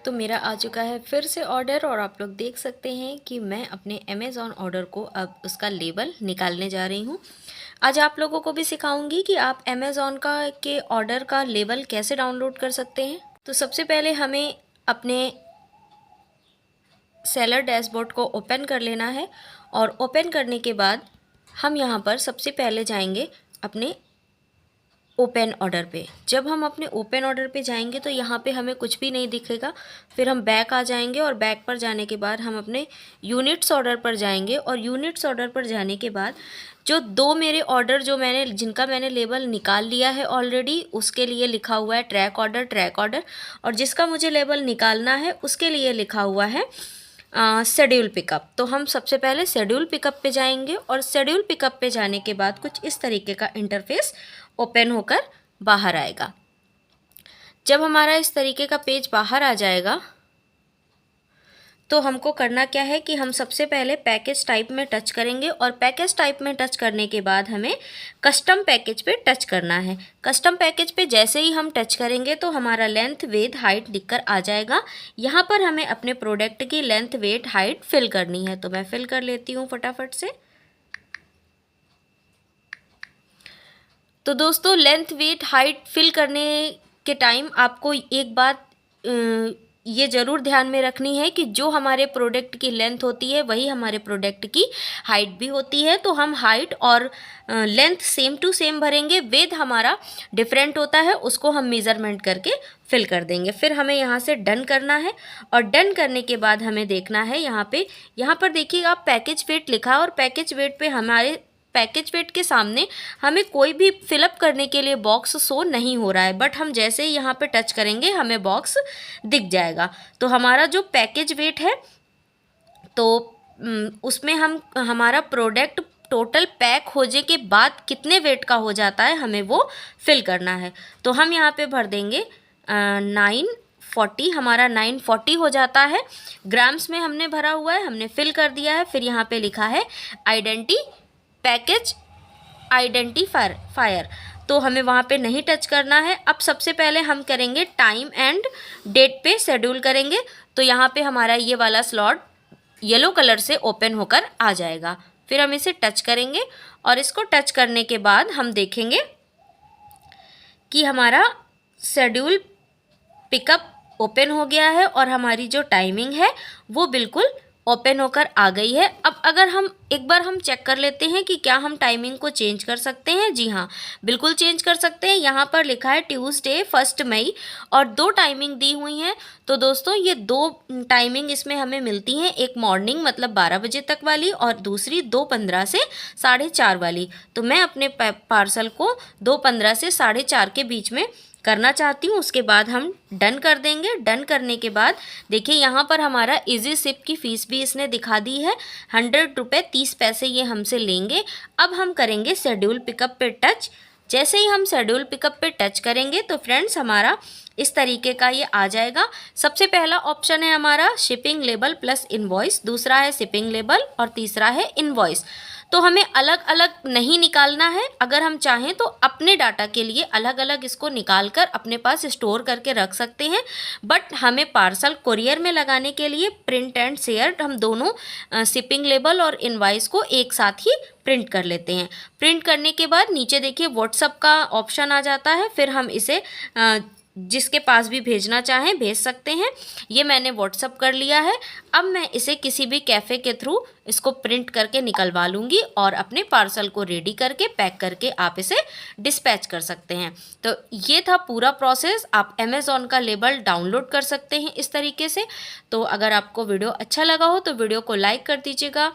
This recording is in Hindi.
तो मेरा आ चुका है फिर से ऑर्डर और आप लोग देख सकते हैं कि मैं अपने अमेज़ॉन ऑर्डर को अब उसका लेबल निकालने जा रही हूँ। आज आप लोगों को भी सिखाऊंगी कि आप अमेज़ॉन का के ऑर्डर का लेबल कैसे डाउनलोड कर सकते हैं। तो सबसे पहले हमें अपने सेलर डैशबोर्ड को ओपन कर लेना है और ओपन करने के बाद हम यहाँ पर सबसे पहले जाएंगे अपने ओपन ऑर्डर पे। जब हम अपने ओपन ऑर्डर पे जाएंगे तो यहाँ पे हमें कुछ भी नहीं दिखेगा। फिर हम बैक आ जाएंगे और बैक पर जाने के बाद हम अपने यूनिट्स ऑर्डर पर जाएंगे और यूनिट्स ऑर्डर पर जाने के बाद जो दो मेरे ऑर्डर जिनका मैंने लेबल निकाल लिया है ऑलरेडी, उसके लिए लिखा हुआ है ट्रैक ऑर्डर और जिसका मुझे लेबल निकालना है उसके लिए लिखा हुआ है शेड्यूल पिकअप। तो हम सबसे पहले शेड्यूल पिकअप पे जाएंगे और शेड्यूल पिकअप पे जाने के बाद कुछ इस तरीके का इंटरफेस ओपन होकर बाहर आएगा। जब हमारा इस तरीके का पेज बाहर आ जाएगा तो हमको करना क्या है कि हम सबसे पहले पैकेज टाइप में टच करेंगे और पैकेज टाइप में टच करने के बाद हमें कस्टम पैकेज पे टच करना है। कस्टम पैकेज पे जैसे ही हम टच करेंगे तो हमारा लेंथ विड्थ हाइट दिखकर आ जाएगा। यहाँ पर हमें अपने प्रोडक्ट की लेंथ विड्थ हाइट फिल करनी है, तो मैं फिल कर लेती हूँ फटाफट से। तो दोस्तों, लेंथ विड्थ हाइट फिल करने के टाइम आपको एक बात ये ज़रूर ध्यान में रखनी है कि जो हमारे प्रोडक्ट की लेंथ होती है वही हमारे प्रोडक्ट की हाइट भी होती है। तो हम हाइट और लेंथ सेम टू सेम भरेंगे, विड्थ हमारा डिफरेंट होता है, उसको हम मेज़रमेंट करके फिल कर देंगे। फिर हमें यहाँ से डन करना है और डन करने के बाद हमें देखना है यहाँ पर देखिए आप पैकेज वेट लिखा है और पैकेज वेट पे हमारे पैकेज वेट के सामने हमें कोई भी फिलअप करने के लिए बॉक्स शो नहीं हो रहा है, बट हम जैसे ही यहाँ पे टच करेंगे हमें बॉक्स दिख जाएगा। तो हमारा जो पैकेज वेट है तो उसमें हमारा प्रोडक्ट टोटल पैक होने के बाद कितने वेट का हो जाता है हमें वो फिल करना है। तो हम यहाँ पे भर देंगे 940, हमारा 940 हो जाता है। ग्राम्स में हमने भरा हुआ है, हमने फिल कर दिया है। फिर यहाँ पे लिखा है पैकेज आइडेंटिफायर, तो हमें वहाँ पे नहीं टच करना है। अब सबसे पहले हम करेंगे टाइम एंड डेट पे शेड्यूल करेंगे। तो यहाँ पे हमारा ये वाला स्लॉट येलो कलर से ओपन होकर आ जाएगा। फिर हम इसे टच करेंगे और इसको टच करने के बाद हम देखेंगे कि हमारा शेड्यूल पिकअप ओपन हो गया है और हमारी जो टाइमिंग है वो बिल्कुल ओपन होकर आ गई है। अब अगर हम एक बार हम चेक कर लेते हैं कि क्या हम टाइमिंग को चेंज कर सकते हैं। जी हाँ, बिल्कुल चेंज कर सकते हैं। यहाँ पर लिखा है ट्यूसडे 1 मई और दो टाइमिंग दी हुई हैं। तो दोस्तों, ये दो टाइमिंग इसमें हमें मिलती हैं, एक मॉर्निंग मतलब 12 बजे तक वाली और दूसरी 2:15 से 4:30 वाली। तो मैं अपने पार्सल को 2:15 से 4:30 के बीच में करना चाहती हूँ। उसके बाद हम डन कर देंगे। डन करने के बाद देखिए यहाँ पर हमारा इजी शिप की फ़ीस भी इसने दिखा दी है, 100 रुपये 30 पैसे ये हमसे लेंगे। अब हम करेंगे शेड्यूल पिकअप पे टच। जैसे ही हम शेड्यूल पिकअप पे टच करेंगे तो फ्रेंड्स हमारा इस तरीके का ये आ जाएगा। सबसे पहला ऑप्शन है हमारा शिपिंग लेबल प्लस इनवॉइस, दूसरा है शिपिंग लेबल और तीसरा है इनवॉइस। तो हमें अलग अलग नहीं निकालना है। अगर हम चाहें तो अपने डाटा के लिए अलग अलग इसको निकाल कर अपने पास स्टोर करके रख सकते हैं, बट हमें पार्सल कुरियर में लगाने के लिए प्रिंट एंड शेयर हम दोनों शिपिंग लेबल और इनवॉइस को एक साथ ही प्रिंट कर लेते हैं। प्रिंट करने के बाद नीचे देखिए व्हाट्सअप का ऑप्शन आ जाता है। फिर हम इसे जिसके पास भी भेजना चाहें भेज सकते हैं। ये मैंने व्हाट्सअप कर लिया है। अब मैं इसे किसी भी कैफ़े के थ्रू इसको प्रिंट करके निकलवा लूँगी और अपने पार्सल को रेडी करके पैक करके आप इसे डिस्पैच कर सकते हैं। तो ये था पूरा प्रोसेस। आप अमेज़ॉन का लेबल डाउनलोड कर सकते हैं इस तरीके से। तो अगर आपको वीडियो अच्छा लगा हो तो वीडियो को लाइक कर दीजिएगा,